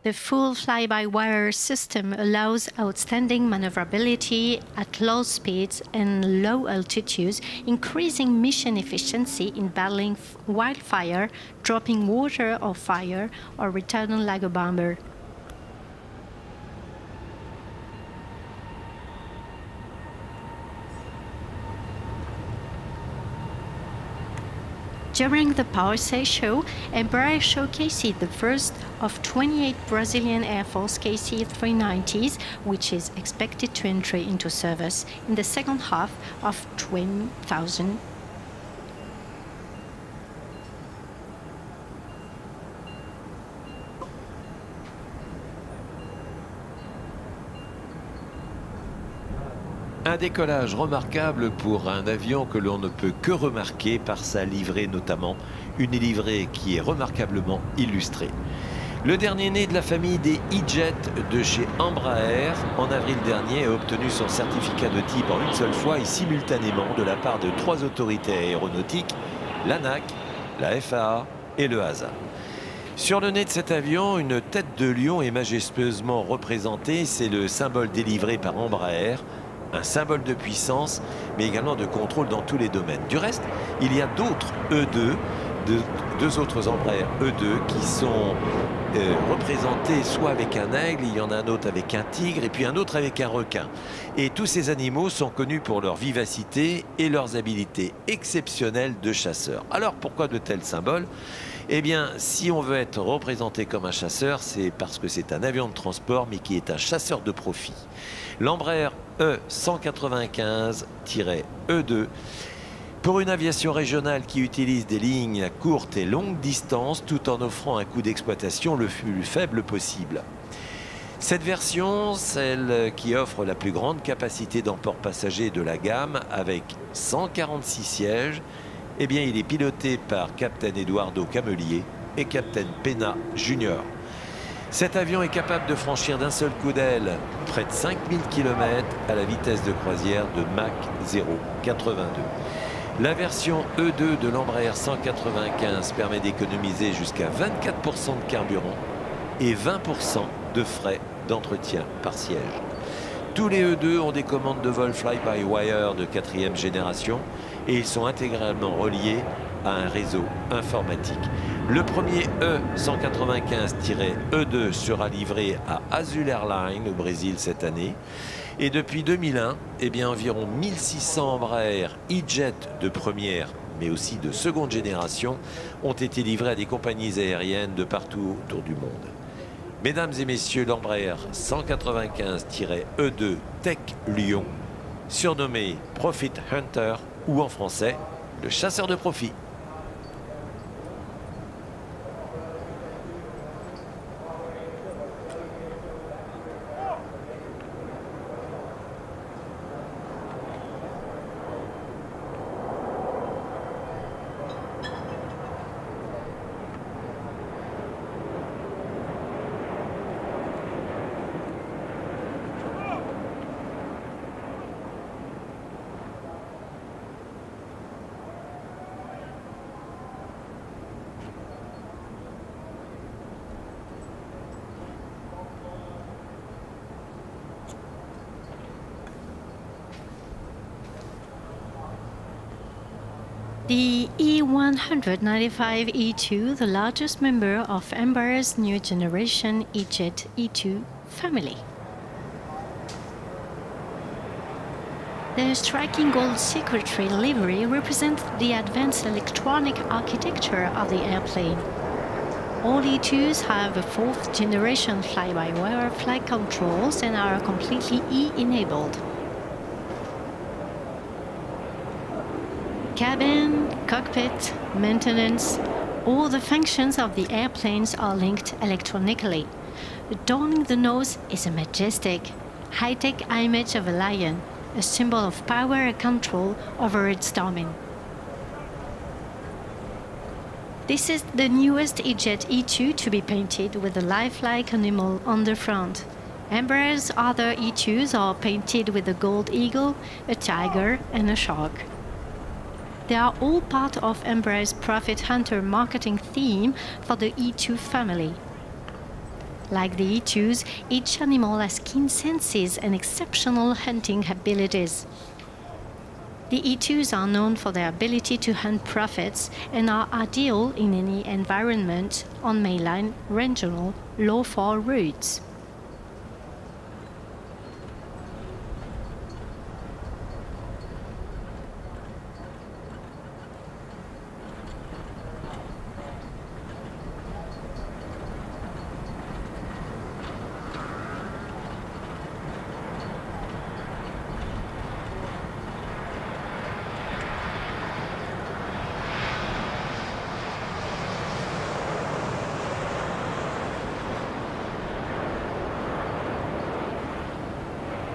The full fly-by-wire system allows outstanding maneuverability at low speeds and low altitudes, increasing mission efficiency in battling wildfire, dropping water or fire, or returning like a bomber. During the PowerSay show, Embraer showcased the first of 28 Brazilian Air Force KC-390s, which is expected to enter into service in the second half of 2000. Un décollage remarquable pour un avion que l'on ne peut que remarquer par sa livrée notamment, une livrée qui est remarquablement illustrée. Le dernier né de la famille des E-Jet de chez Embraer, en avril dernier, a obtenu son certificat de type en une seule fois et simultanément de la part de 3 autorités aéronautiques, l'ANAC, la FAA et le HASA. Sur le nez de cet avion, une tête de lion est majestueusement représentée, c'est le symbole délivré par Embraer, un symbole de puissance, mais également de contrôle dans tous les domaines. Du reste, il y a d'autres E2, deux autres Embraer E2 qui sont représentés soit avec un aigle, il y en a un autre avec un tigre et puis un autre avec un requin. Et tous ces animaux sont connus pour leur vivacité et leurs habiletés exceptionnelles de chasseurs. Alors pourquoi de tels symboles ? Eh bien, si on veut être représenté comme un chasseur, c'est parce que c'est un avion de transport, mais qui est un chasseur de profit. L'Embraer E195-E2, pour une aviation régionale qui utilise des lignes à courte et longue distance, tout en offrant un coût d'exploitation le plus faible possible. Cette version, celle qui offre la plus grande capacité d'emport passager de la gamme, avec 146 sièges, eh bien, il est piloté par Captain Eduardo Camelier et Captain Pena Junior. Cet avion est capable de franchir d'un seul coup d'aile près de 5000 km à la vitesse de croisière de Mach 0,82. La version E2 de l'Embraer 195 permet d'économiser jusqu'à 24% de carburant et 20% de frais d'entretien par siège. Tous les E2 ont des commandes de vol fly-by-wire de 4e génération et ils sont intégralement reliés à un réseau informatique. Le premier E195-E2 sera livré à Azul Airlines au Brésil cette année. Et depuis 2001, eh bien, environ 1600 Embraer E-Jet de première mais aussi de seconde génération ont été livrés à des compagnies aériennes de partout autour du monde. Mesdames et messieurs, l'Embraer 195-E2 Tech Lion, surnommé Profit Hunter ou en français, le chasseur de profit. The E195-E2, the largest member of Embraer's new generation E-Jet E2 family. The striking gold secretary livery represents the advanced electronic architecture of the airplane. All E2s have a 4th generation fly-by-wire flight controls and are completely E-enabled. Cabin, cockpit, maintenance, all the functions of the airplanes are linked electronically. Adorning the nose is a majestic, high-tech image of a lion, a symbol of power and control over its domain. This is the newest E-Jet E2 to be painted with a lifelike animal on the front. Embraer's other E2s are painted with a gold eagle, a tiger and a shark. They are all part of Embraer's Profit Hunter marketing theme for the E2 family. Like the E2s, each animal has keen senses and exceptional hunting abilities. The E2s are known for their ability to hunt profits and are ideal in any environment on mainline, regional, low-fall routes.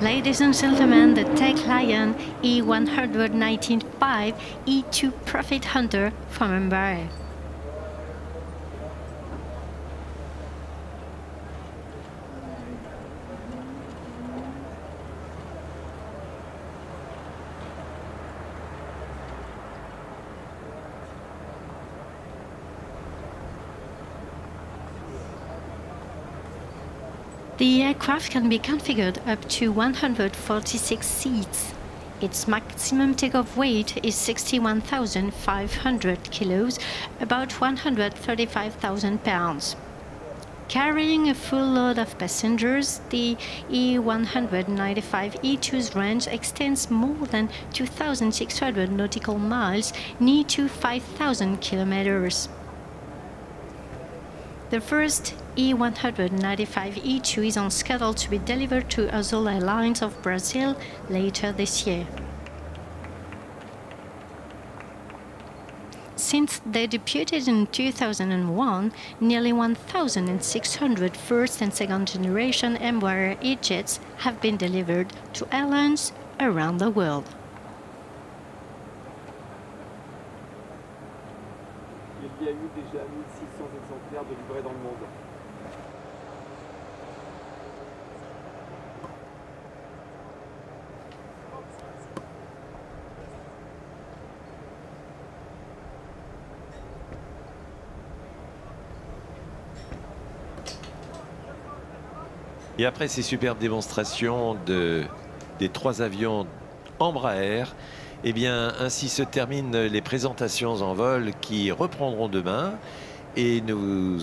Ladies and gentlemen, the Tech Lion E195 E2 Profit Hunter from Embraer. The aircraft can be configured up to 146 seats. Its maximum takeoff weight is 61,500 kilos, about 135,000 pounds. Carrying a full load of passengers, the E195 E2's range extends more than 2,600 nautical miles, near to 5,000 kilometers. The first E195 E2 is on schedule to be delivered to Azul Airlines of Brazil later this year. Since they debuted in 2001, nearly 1,600 first and second generation Embraer E-Jets have been delivered to airlines around the world. Il y a eu déjà 1600 exemplaires de livrés dans le monde. Et après ces superbes démonstrations des 3 avions Embraer, eh bien, ainsi se terminent les présentations en vol qui reprendront demain. Et nous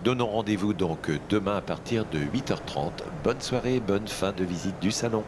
donnons rendez-vous donc demain à partir de 8h30. Bonne soirée, bonne fin de visite du salon.